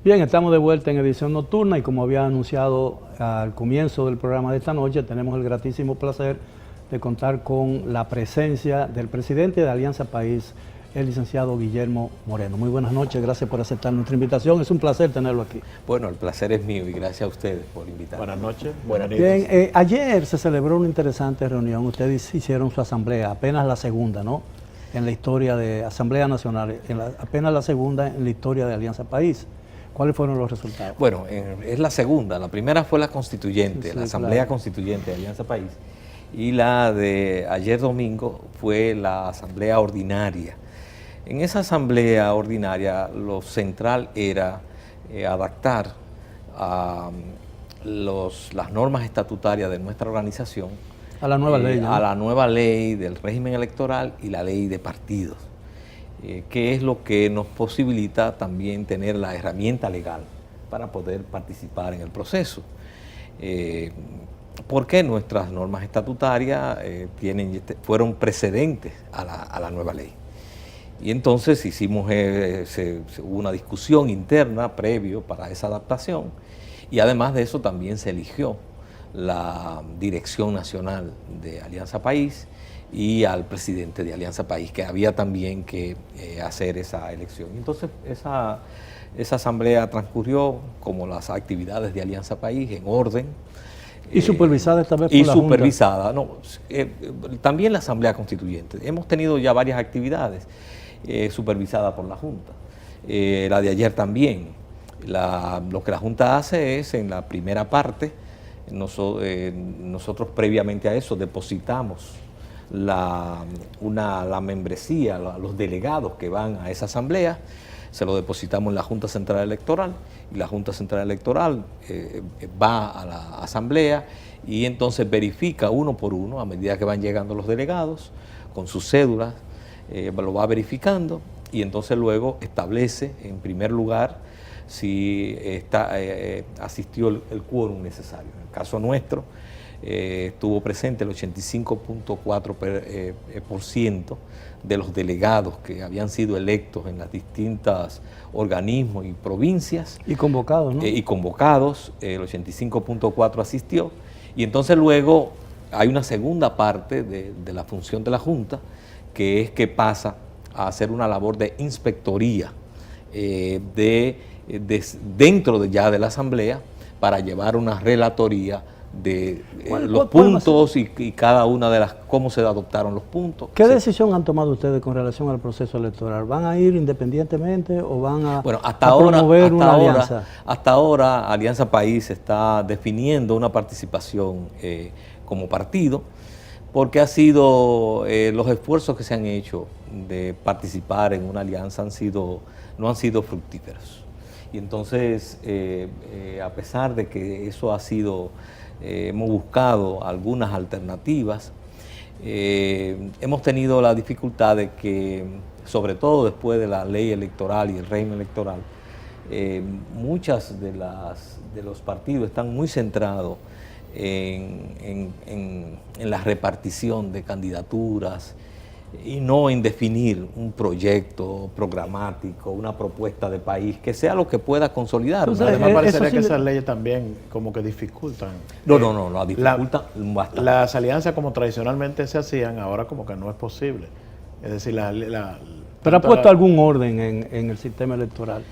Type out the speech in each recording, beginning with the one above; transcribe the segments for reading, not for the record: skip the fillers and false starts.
Bien, estamos de vuelta en edición nocturna y como había anunciado al comienzo del programa de esta noche, tenemos el gratísimo placer de contar con la presencia del presidente de Alianza País, el licenciado Guillermo Moreno. Muy buenas noches, gracias por aceptar nuestra invitación, es un placer tenerlo aquí. Bueno, el placer es mío y gracias a ustedes por invitarme. Buenas noches, buenas Bien, noches. ayer se celebró una interesante reunión, ustedes hicieron su asamblea, apenas la segunda, ¿no? En la historia de Asamblea Nacional, apenas la segunda en la historia de Alianza País. ¿Cuáles fueron los resultados? Bueno, es la segunda. La primera fue la constituyente, Sí, la Asamblea claro. Constituyente de Alianza País. Y la de ayer domingo fue la Asamblea Ordinaria. En esa Asamblea Ordinaria lo central era adaptar a las normas estatutarias de nuestra organización A la nueva ley, ¿no? a la nueva ley del régimen electoral y la ley de partidos. Que es lo que nos posibilita también tener la herramienta legal para poder participar en el proceso. Porque nuestras normas estatutarias fueron precedentes a la nueva ley. Y entonces hubo una discusión interna previo para esa adaptación y además de eso también se eligió la dirección nacional de Alianza País y al presidente de Alianza País, que había también que hacer esa elección. Entonces, esa asamblea transcurrió como las actividades de Alianza País, en orden. Y supervisada esta vez por y la supervisada, no, también la Asamblea Constituyente. Hemos tenido ya varias actividades supervisadas por la Junta. La de ayer también. Lo que la Junta hace es, en la primera parte, nosotros previamente a eso depositamos la membresía, los delegados que van a esa asamblea, se lo depositamos en la Junta Central Electoral y la Junta Central Electoral va a la asamblea y entonces verifica uno por uno a medida que van llegando los delegados con sus cédulas, lo va verificando y entonces luego establece en primer lugar si asistió el quórum necesario. En el caso nuestro, estuvo presente el 85.4% de los delegados que habían sido electos en las distintas organismos y provincias. Y convocados, ¿no? Y convocados, el 85.4% asistió. Y entonces luego hay una segunda parte de la función de la Junta, que es que pasa a hacer una labor de inspectoría dentro ya de la Asamblea para llevar una relatoría de los puntos y cada una de cómo se adoptaron los puntos. ¿Qué decisión han tomado ustedes con relación al proceso electoral? ¿Van a ir independientemente o van a, promover una alianza? Hasta ahora Alianza País está definiendo una participación como partido, porque ha sido los esfuerzos que se han hecho de participar en una alianza no han sido fructíferos. Y entonces, a pesar de que eso ha sido, hemos buscado algunas alternativas, hemos tenido la dificultad de que, sobre todo después de la ley electoral y el régimen electoral, muchas de los partidos están muy centrados en la repartición de candidaturas y no en definir un proyecto programático, una propuesta de país, que sea lo que pueda consolidar. Además, parecería que esas leyes también como que dificultan. No, la dificultan bastante. Las alianzas como tradicionalmente se hacían, ahora como que no es posible. Es decir, ¿pero ha puesto algún orden en el sistema electoral?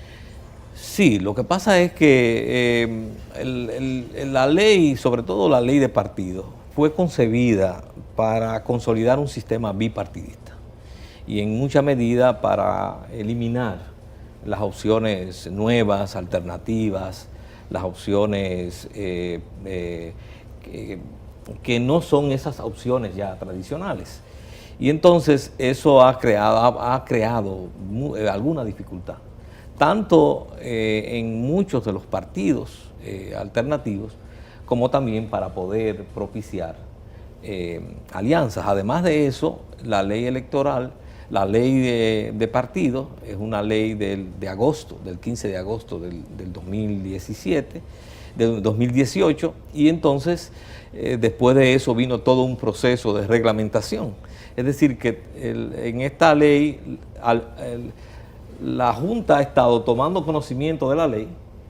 Sí, lo que pasa es que la ley, sobre todo la ley de partidos, fue concebida para consolidar un sistema bipartidista y en mucha medida para eliminar las opciones nuevas, alternativas, las opciones que no son esas opciones ya tradicionales. Y entonces eso ha creado alguna dificultad, tanto en muchos de los partidos alternativos, como también para poder propiciar alianzas. Además de eso, la ley electoral, la ley de partidos, es una ley del 15 de agosto del 2017, del 2018, y entonces después de eso vino todo un proceso de reglamentación. Es decir, que en esta ley la Junta ha estado tomando conocimiento de la ley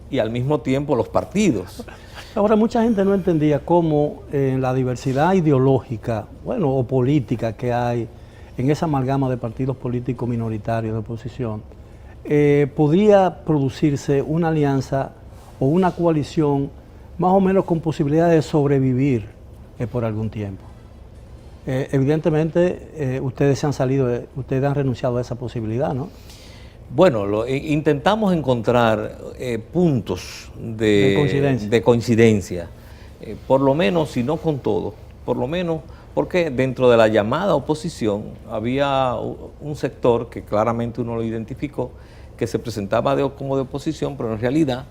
y al mismo tiempo los partidos. Ahora, mucha gente no entendía cómo la diversidad ideológica, bueno, o política que hay en esa amalgama de partidos políticos minoritarios de oposición, podía producirse una alianza o una coalición más o menos con posibilidad de sobrevivir por algún tiempo. Evidentemente, ustedes ustedes han renunciado a esa posibilidad, ¿no? Bueno, intentamos encontrar puntos de coincidencia, por lo menos, si no con todo, por lo menos porque dentro de la llamada oposición había un sector que claramente uno lo identificó, que se presentaba como de oposición, pero en realidad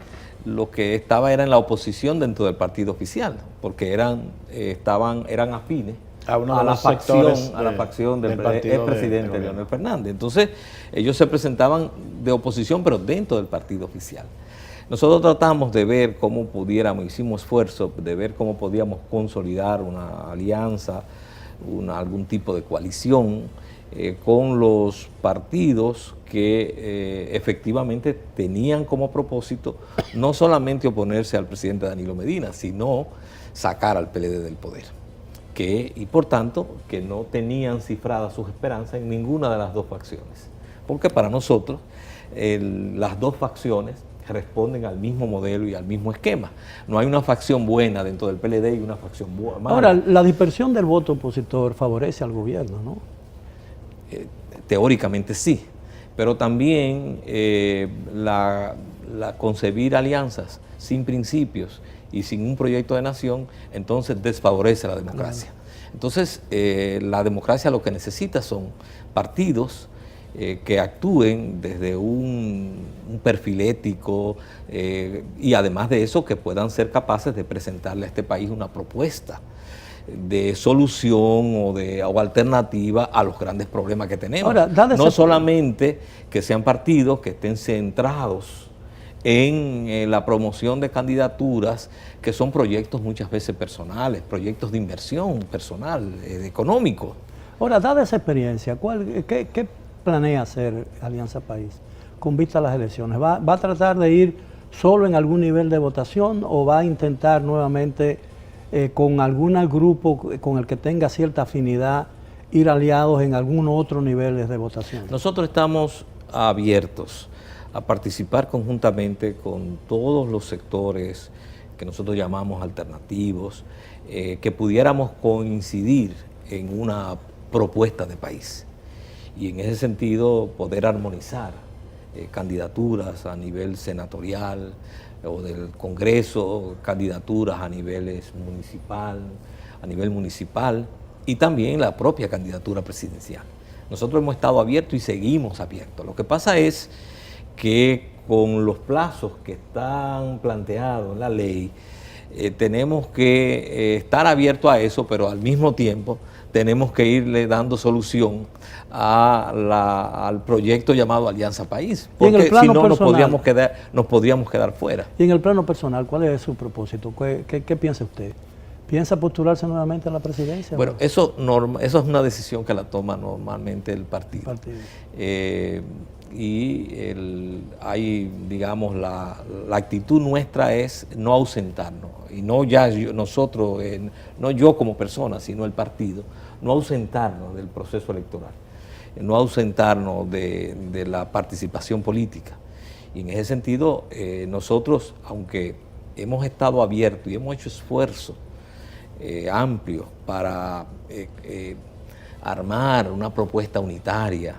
lo que estaba era en la oposición dentro del partido oficial, porque eran afines a la facción del expresidente Leonel Fernández. Entonces, ellos se presentaban de oposición, pero dentro del partido oficial. Nosotros tratamos de ver cómo hicimos esfuerzo de ver cómo podíamos consolidar una alianza, algún tipo de coalición con los partidos que efectivamente tenían como propósito no solamente oponerse al presidente Danilo Medina, sino sacar al PLD del poder. Y por tanto, que no tenían cifradas sus esperanzas en ninguna de las dos facciones. Porque para nosotros, las dos facciones responden al mismo modelo y al mismo esquema. No hay una facción buena dentro del PLD y una facción mala. Ahora, la dispersión del voto opositor favorece al gobierno, ¿no? Teóricamente sí, pero también la concebir alianzas sin principios y sin un proyecto de nación, entonces desfavorece la democracia. Entonces, la democracia lo que necesita son partidos que actúen desde un perfil ético y además de eso que puedan ser capaces de presentarle a este país una propuesta de solución o alternativa a los grandes problemas que tenemos. Ahora, no solamente que sean partidos que estén centrados en la promoción de candidaturas que son proyectos muchas veces personales, proyectos de inversión personal, económico. Ahora, dada esa experiencia, ¿qué planea hacer Alianza País con vista a las elecciones? ¿Va a tratar de ir solo en algún nivel de votación o va a intentar nuevamente con algún grupo con el que tenga cierta afinidad ir aliados en algún otro nivel de votación? Nosotros estamos abiertos a participar conjuntamente con todos los sectores que nosotros llamamos alternativos, que pudiéramos coincidir en una propuesta de país y en ese sentido poder armonizar candidaturas a nivel senatorial o del Congreso, candidaturas a nivel municipal y también la propia candidatura presidencial. Nosotros hemos estado abiertos y seguimos abiertos. Lo que pasa es que con los plazos que están planteados en la ley, tenemos que estar abiertos a eso, pero al mismo tiempo tenemos que irle dando solución al proyecto llamado Alianza País, porque si no nos podríamos quedar fuera. Y en el plano personal, ¿cuál es su propósito? ¿Qué piensa usted? ¿Piensa postularse nuevamente a la presidencia? Bueno, eso es una decisión que la toma normalmente el partido. Digamos, la actitud nuestra es no ausentarnos, y no nosotros, no yo como persona, sino el partido, no ausentarnos del proceso electoral, no ausentarnos de la participación política. Y en ese sentido, nosotros, aunque hemos estado abiertos y hemos hecho esfuerzos amplios para armar una propuesta unitaria,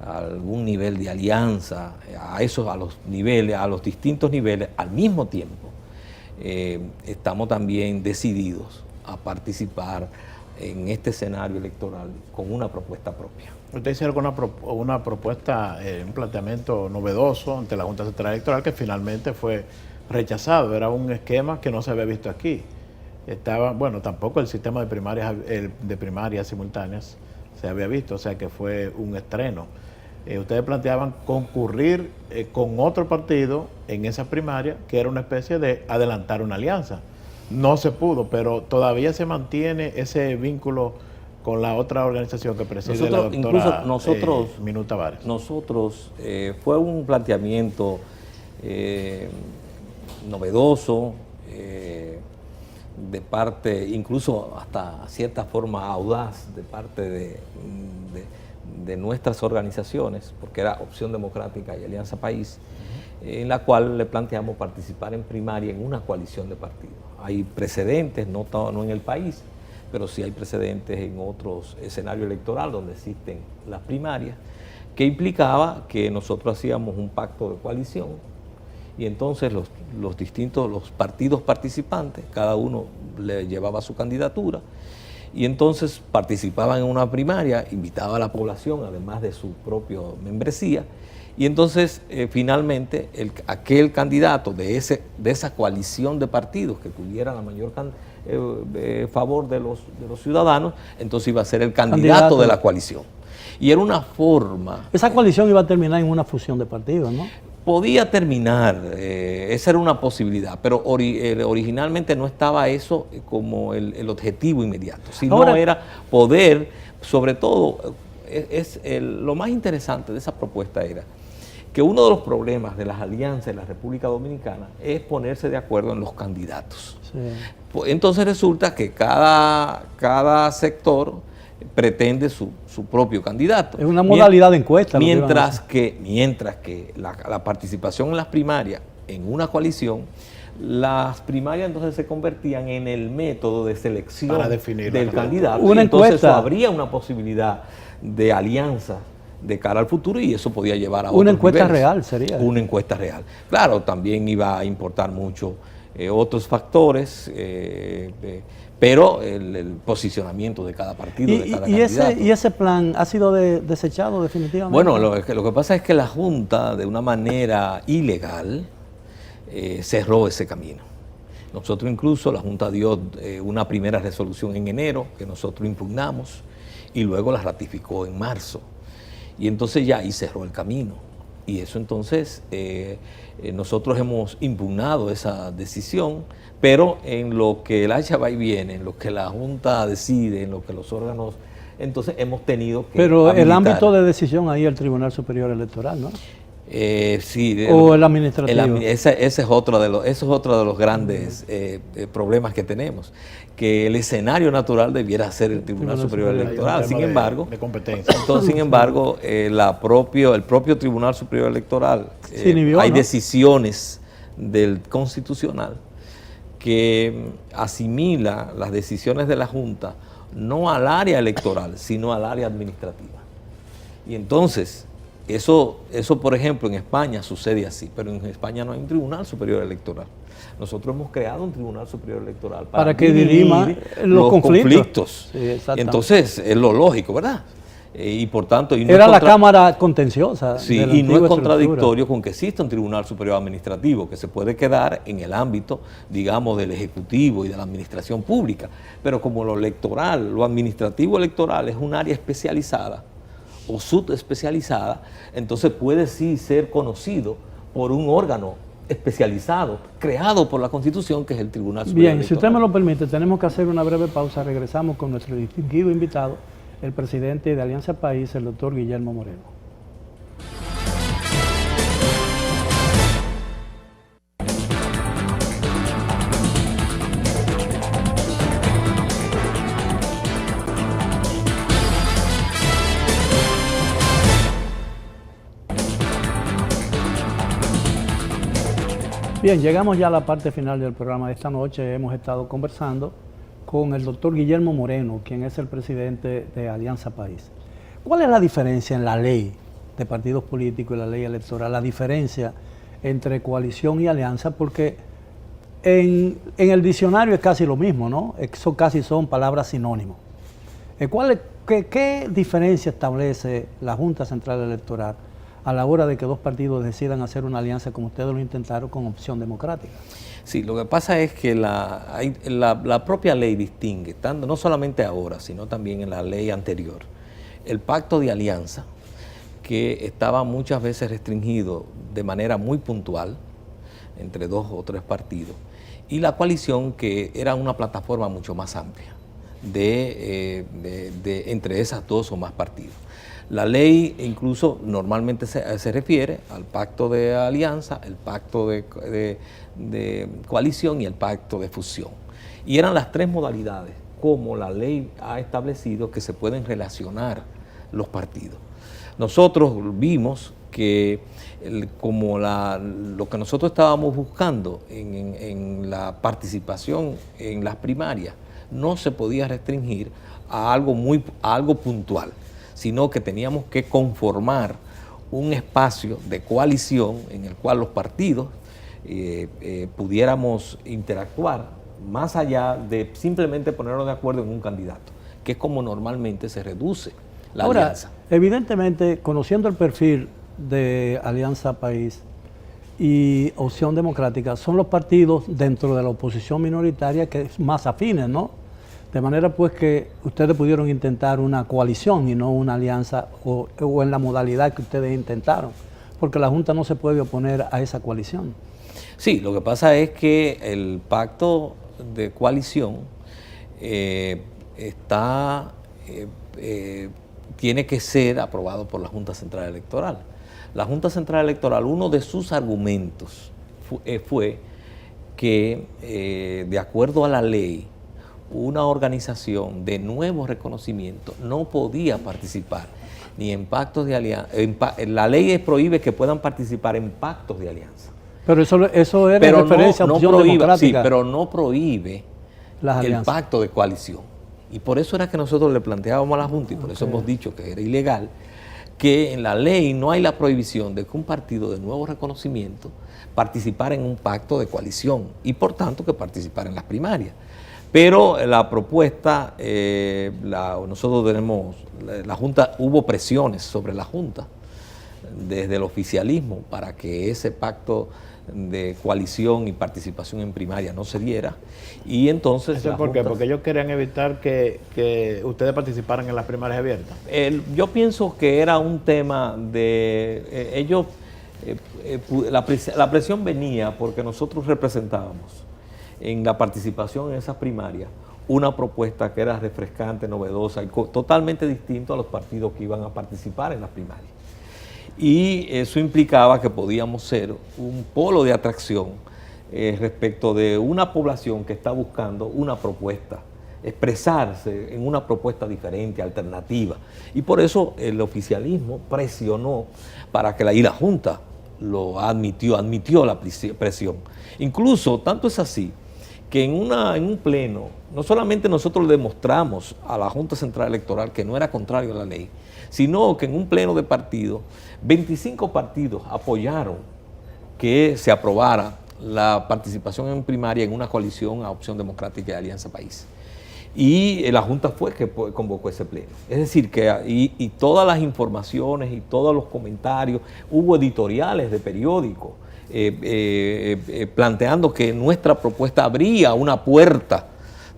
a algún nivel de alianza, a los distintos niveles, al mismo tiempo, estamos también decididos a participar en este escenario electoral con una propuesta propia. Usted hizo una propuesta, un planteamiento novedoso ante la Junta Central Electoral que finalmente fue rechazado. Era un esquema que no se había visto aquí. Tampoco el sistema de primarias simultáneas se había visto, o sea que fue un estreno. Ustedes planteaban concurrir con otro partido en esa primaria, que era una especie de adelantar una alianza. No se pudo, pero todavía se mantiene ese vínculo con la otra organización que preside Nosotros, la doctora incluso nosotros, Minú Tavares. Nosotros, fue un planteamiento novedoso, de parte, incluso hasta cierta forma audaz, de parte de nuestras organizaciones, porque era Opción Democrática y Alianza País, en la cual le planteamos participar en primaria en una coalición de partidos. Hay precedentes, no en el país, pero sí hay precedentes en otros escenarios electorales donde existen las primarias, que implicaba que nosotros hacíamos un pacto de coalición y entonces los partidos participantes, cada uno le llevaba su candidatura y entonces participaban en una primaria, invitaba a la población, además de su propia membresía, y entonces finalmente aquel candidato de esa coalición de partidos que tuviera la mayor favor de los ciudadanos, entonces iba a ser el candidato de la coalición. Y era una forma... Esa coalición iba a terminar en una fusión de partidos, ¿no? Podía terminar, esa era una posibilidad, pero originalmente no estaba eso como el objetivo inmediato, sino era poder, sobre todo, lo más interesante de esa propuesta era que uno de los problemas de las alianzas en la República Dominicana es ponerse de acuerdo en los candidatos. Sí. Entonces resulta que cada sector pretende su propio candidato. Es una modalidad de encuesta. Mientras que la participación en las primarias, en una coalición, las primarias entonces se convertían en el método de selección para definir del candidato. Una entonces encuesta. Habría una posibilidad de alianza de cara al futuro y eso podía llevar a una encuesta niveles. Real sería. Una encuesta real. Claro, también iba a importar mucho otros factores, pero el posicionamiento de cada partido, de cada candidato. ¿Y ese plan ha sido desechado definitivamente? Bueno, lo que pasa es que la Junta, de una manera ilegal, cerró ese camino. Nosotros incluso, la Junta dio una primera resolución en enero, que nosotros impugnamos, y luego la ratificó en marzo. Y entonces ya ahí cerró el camino. Y eso entonces, nosotros hemos impugnado esa decisión, pero en lo que el hacha va y viene, en lo que la Junta decide, en lo que los órganos, entonces hemos tenido que Pero habilitar. El ámbito de decisión ahí es el Tribunal Superior Electoral, ¿no? Sí. ¿O el administrativo? Ese es otro de los grandes problemas que tenemos, que el escenario natural debiera ser el Tribunal Superior Electoral. Sin embargo, de competencia. Entonces, sin embargo, el propio Tribunal Superior Electoral, hay decisiones del Constitucional que asimila las decisiones de la Junta no al área electoral, sino al área administrativa. Y entonces, eso, por ejemplo, en España sucede así, pero en España no hay un Tribunal Superior Electoral. Nosotros hemos creado un Tribunal Superior Electoral para que dirima los conflictos. Sí, entonces, es lo lógico, ¿verdad? Y por tanto... Y no era la Cámara contenciosa. Sí, y no es contradictorio con que exista un Tribunal Superior Administrativo que se puede quedar en el ámbito, digamos, del Ejecutivo y de la Administración Pública. Pero como lo electoral, lo administrativo electoral es un área especializada o subespecializada, entonces puede sí ser conocido por un órgano especializado, creado por la Constitución, que es el Tribunal Superior Electoral. Bien, si usted me lo permite, tenemos que hacer una breve pausa. Regresamos con nuestro distinguido invitado, el presidente de Alianza País, el doctor Guillermo Moreno. Bien, llegamos ya a la parte final del programa de esta noche. Hemos estado conversando con el doctor Guillermo Moreno, quien es el presidente de Alianza País. ¿Cuál es la diferencia en la ley de partidos políticos y la ley electoral? La diferencia entre coalición y alianza, porque en el diccionario es casi lo mismo, ¿no? Eso casi son palabras sinónimas. ¿Qué diferencia establece la Junta Central Electoral a la hora de que dos partidos decidan hacer una alianza como ustedes lo intentaron con Opción Democrática? Sí, lo que pasa es que la propia ley distingue, no solamente ahora, sino también en la ley anterior, el pacto de alianza, que estaba muchas veces restringido de manera muy puntual entre 2 o 3 partidos, y la coalición, que era una plataforma mucho más amplia. entre esas dos o más partidos. La ley incluso normalmente se refiere al pacto de alianza, el pacto de coalición y el pacto de fusión. Y eran las tres modalidades como la ley ha establecido que se pueden relacionar los partidos. Nosotros vimos que lo que nosotros estábamos buscando en la participación en las primarias no se podía restringir a algo puntual, sino que teníamos que conformar un espacio de coalición en el cual los partidos pudiéramos interactuar más allá de simplemente ponernos de acuerdo en un candidato, que es como normalmente se reduce la alianza. Evidentemente, conociendo el perfil de Alianza País y Opción Democrática, son los partidos dentro de la oposición minoritaria que es más afines, ¿no? De manera pues que ustedes pudieron intentar una coalición y no una alianza o en la modalidad que ustedes intentaron, porque la Junta no se puede oponer a esa coalición. Sí, lo que pasa es que el pacto de coalición tiene que ser aprobado por la Junta Central Electoral. La Junta Central Electoral, uno de sus argumentos fue que de acuerdo a la ley, una organización de nuevo reconocimiento no podía participar ni en pactos de alianza. La ley prohíbe que puedan participar en pactos de alianza. Pero eso era referencia a Opción Democrática. Sí, pero no prohíbe el pacto de coalición. Y por eso era que nosotros le planteábamos a la Junta, y por eso hemos dicho que era ilegal, que en la ley no hay la prohibición de que un partido de nuevo reconocimiento participara en un pacto de coalición y por tanto que participara en las primarias. Pero la propuesta, nosotros tenemos, la Junta, hubo presiones sobre la Junta desde el oficialismo para que ese pacto de coalición y participación en primaria no se diera, y entonces... ¿Por qué? Porque ellos querían evitar que ustedes participaran en las primarias abiertas. Yo pienso que era un tema de... la presión venía porque nosotros representábamos en la participación en esas primarias una propuesta que era refrescante, novedosa y totalmente distinto a los partidos que iban a participar en las primarias. Y eso implicaba que podíamos ser un polo de atracción respecto de una población que está buscando una propuesta, expresarse en una propuesta diferente, alternativa. Y por eso el oficialismo presionó para que la Junta lo admitió la presión. Incluso, tanto es así, que en un pleno, no solamente nosotros le demostramos a la Junta Central Electoral que no era contrario a la ley, sino que en un pleno de partidos, 25 partidos apoyaron que se aprobara la participación en primaria en una coalición a Opción Democrática y Alianza País. Y la Junta fue que convocó ese pleno. Es decir, que y todas las informaciones y todos los comentarios, hubo editoriales de periódicos planteando que nuestra propuesta abría una puerta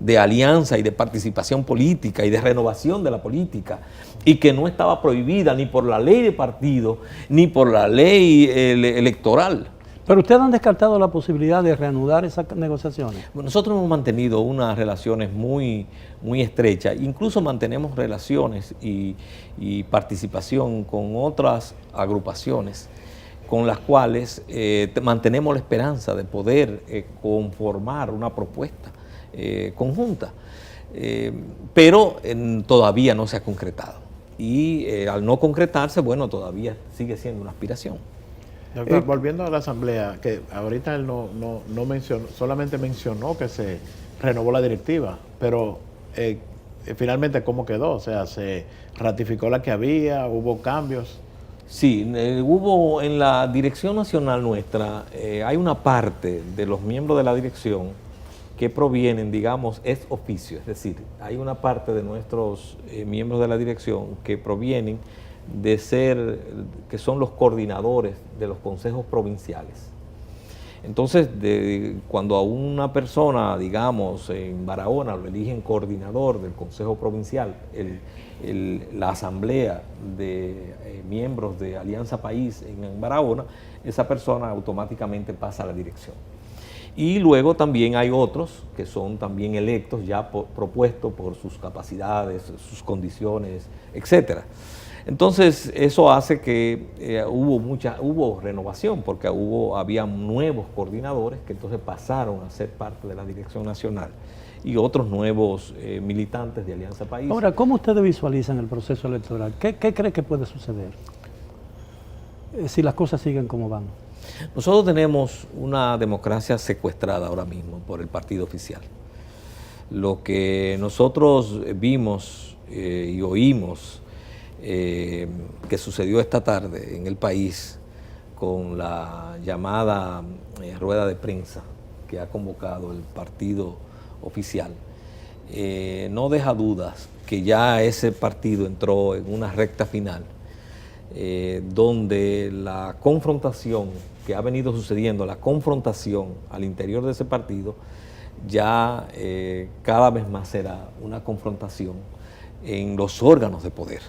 de alianza y de participación política y de renovación de la política, y que no estaba prohibida ni por la ley de partido ni por la ley electoral. ¿Pero ustedes han descartado la posibilidad de reanudar esas negociaciones? Nosotros hemos mantenido unas relaciones muy estrechas, incluso mantenemos relaciones y participación con otras agrupaciones con las cuales mantenemos la esperanza de poder conformar una propuesta conjunta, pero todavía no se ha concretado. Y al no concretarse, bueno, todavía sigue siendo una aspiración. Doctor, volviendo a la asamblea, que ahorita él no mencionó, solamente mencionó que se renovó la directiva, pero finalmente ¿cómo quedó? O sea, ¿se ratificó la que había? ¿Hubo cambios? Sí, hubo en la dirección nacional nuestra, hay una parte de los miembros de la dirección que provienen, digamos, ex oficio, es decir, hay una parte de nuestros miembros de la dirección que provienen de ser, que son los coordinadores de los consejos provinciales. Entonces, cuando a una persona, digamos, en Barahona lo eligen coordinador del consejo provincial, la asamblea de miembros de Alianza País en Barahona, esa persona automáticamente pasa a la dirección. Y luego también hay otros que son también electos, ya propuestos por sus capacidades, sus condiciones, etcétera. Entonces, eso hace que hubo renovación, porque había nuevos coordinadores que entonces pasaron a ser parte de la dirección nacional y otros nuevos militantes de Alianza País. Ahora, ¿cómo ustedes visualizan el proceso electoral? ¿Qué cree que puede suceder si las cosas siguen como van? Nosotros tenemos una democracia secuestrada ahora mismo por el partido oficial. Lo que nosotros vimos y oímos que sucedió esta tarde en el país con la llamada rueda de prensa que ha convocado el partido oficial, no deja dudas que ya ese partido entró en una recta final donde la confrontación que ha venido sucediendo, la confrontación al interior de ese partido, ya cada vez más será una confrontación en los órganos de poder,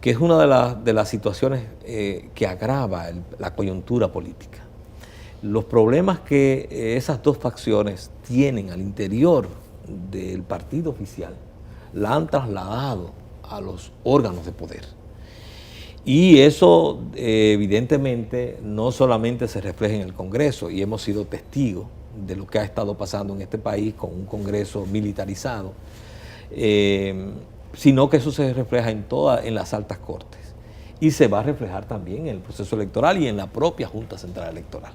que es una de las situaciones que agrava la coyuntura política. Los problemas que esas dos facciones tienen al interior del partido oficial la han trasladado a los órganos de poder. Y eso evidentemente no solamente se refleja en el Congreso, y hemos sido testigos de lo que ha estado pasando en este país con un Congreso militarizado, sino que eso se refleja en las altas cortes y se va a reflejar también en el proceso electoral y en la propia Junta Central Electoral.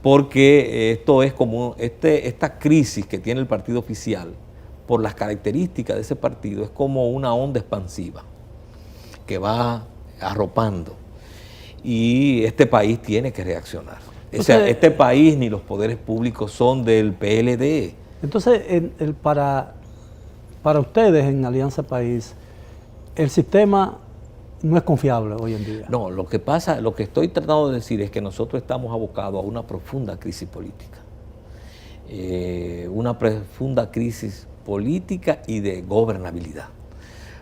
Porque esto es como esta crisis que tiene el partido oficial, por las características de ese partido, es como una onda expansiva que va arropando, y este país tiene que reaccionar. O sea, este país ni los poderes públicos son del PLD. Entonces, para ustedes en Alianza País, el sistema no es confiable hoy en día. No, lo que estoy tratando de decir es que nosotros estamos abocados a una profunda crisis política. Una profunda crisis política y de gobernabilidad.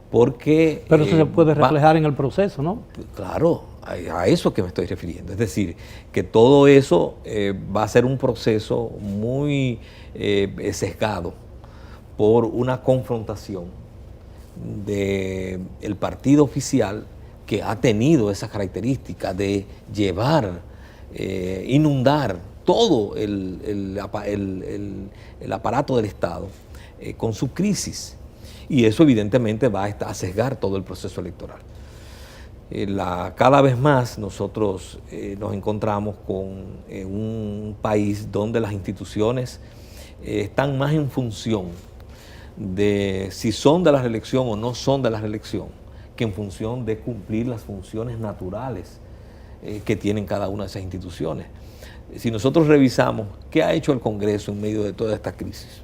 Porque, pero eso se puede reflejar en el proceso, ¿no? Claro, a eso que me estoy refiriendo. Es decir, que todo eso va a ser un proceso muy sesgado por una confrontación del partido oficial, que ha tenido esa característica de llevar, inundar todo el aparato del Estado con su crisis. Y eso evidentemente va a sesgar todo el proceso electoral. Cada vez más nosotros nos encontramos con un país donde las instituciones están más en función de si son de la reelección o no son de la reelección, que en función de cumplir las funciones naturales que tienen cada una de esas instituciones. Si nosotros revisamos qué ha hecho el Congreso en medio de toda esta crisis,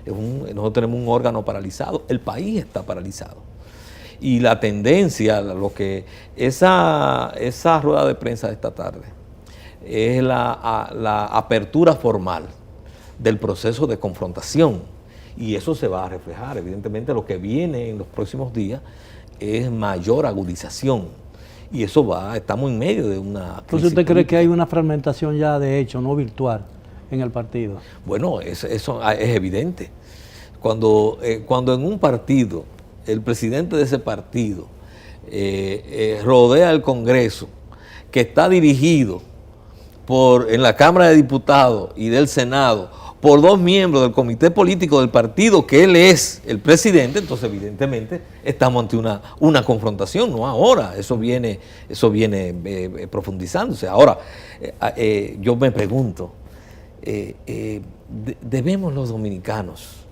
nosotros tenemos un órgano paralizado, el país está paralizado. Y la tendencia, esa rueda de prensa de esta tarde, es la apertura formal del proceso de confrontación. Y eso se va a reflejar. Evidentemente, lo que viene en los próximos días es mayor agudización. Y eso estamos en medio de una crisis. Entonces, ¿usted cree que hay una fragmentación ya de hecho, no virtual, en el partido? Bueno, eso es evidente. Cuando en un partido, el presidente de ese partido rodea el Congreso, que está dirigido en la Cámara de Diputados y del Senado por dos miembros del comité político del partido, que él es el presidente, entonces evidentemente estamos ante una confrontación, no ahora, eso viene profundizándose. Ahora, yo me pregunto, ¿debemos los dominicanos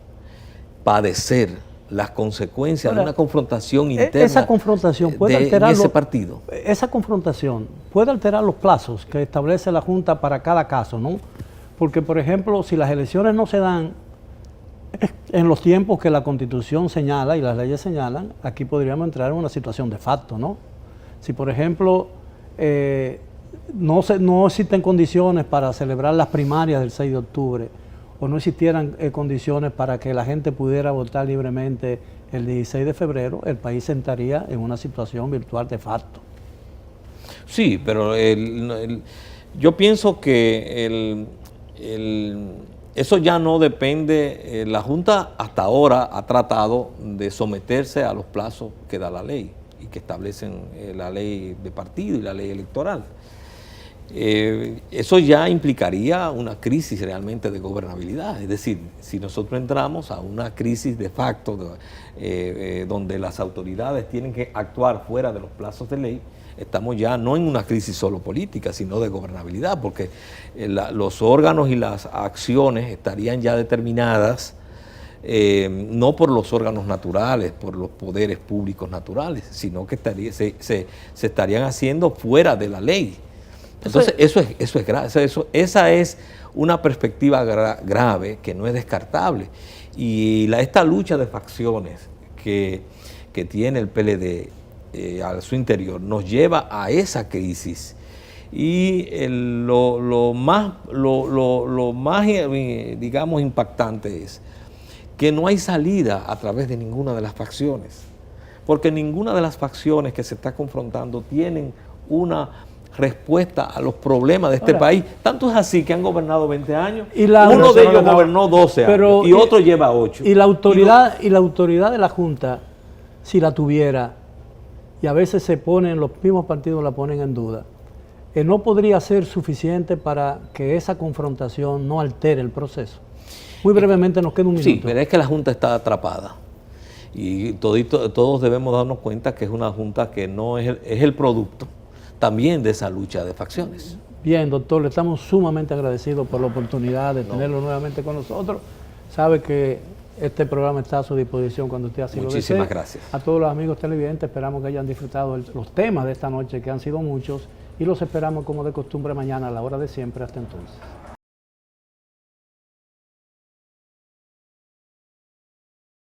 padecer las consecuencias de una confrontación interna esa confrontación puede alterar en ese partido? Esa confrontación puede alterar los plazos que establece la Junta para cada caso, ¿no? Porque, por ejemplo, si las elecciones no se dan en los tiempos que la Constitución señala y las leyes señalan, aquí podríamos entrar en una situación de facto, ¿no? Si, por ejemplo, no existen condiciones para celebrar las primarias del 6 de octubre, o no existieran condiciones para que la gente pudiera votar libremente el 16 de febrero, el país entraría en una situación virtual de facto. Sí, pero yo pienso que eso ya no depende. La Junta hasta ahora ha tratado de someterse a los plazos que da la ley y que establecen la ley de partido y la ley electoral. Eso ya implicaría una crisis realmente de gobernabilidad. Es decir, si nosotros entramos a una crisis de facto donde las autoridades tienen que actuar fuera de los plazos de ley, estamos ya no en una crisis solo política, sino de gobernabilidad, porque los órganos y las acciones estarían ya determinadas no por los órganos naturales, por los poderes públicos naturales, sino que se estarían haciendo fuera de la ley. Entonces, eso es grave. Esa es una perspectiva grave que no es descartable. Y esta lucha de facciones que tiene el PLD a su interior nos lleva a esa crisis. Y lo más, digamos, impactante es que no hay salida a través de ninguna de las facciones. Porque ninguna de las facciones que se está confrontando tienen una respuesta a los problemas de este país. Tanto es así que han gobernado 20 años, uno de ellos gobernó 12 años y otro lleva 8. Y la autoridad de la Junta, si la tuviera, y a veces los mismos partidos la ponen en duda, no podría ser suficiente para que esa confrontación no altere el proceso. Muy brevemente nos queda un minuto. Sí, pero es que la Junta está atrapada. Y todos debemos darnos cuenta que es una Junta que no es el producto también de esa lucha de facciones. Bien, doctor, le estamos sumamente agradecidos por la oportunidad de tenerlo nuevamente con nosotros. Sabe que este programa está a su disposición cuando usted así lo desee. Muchísimas gracias. A todos los amigos televidentes, esperamos que hayan disfrutado los temas de esta noche, que han sido muchos, y los esperamos como de costumbre mañana a la hora de siempre. Hasta entonces.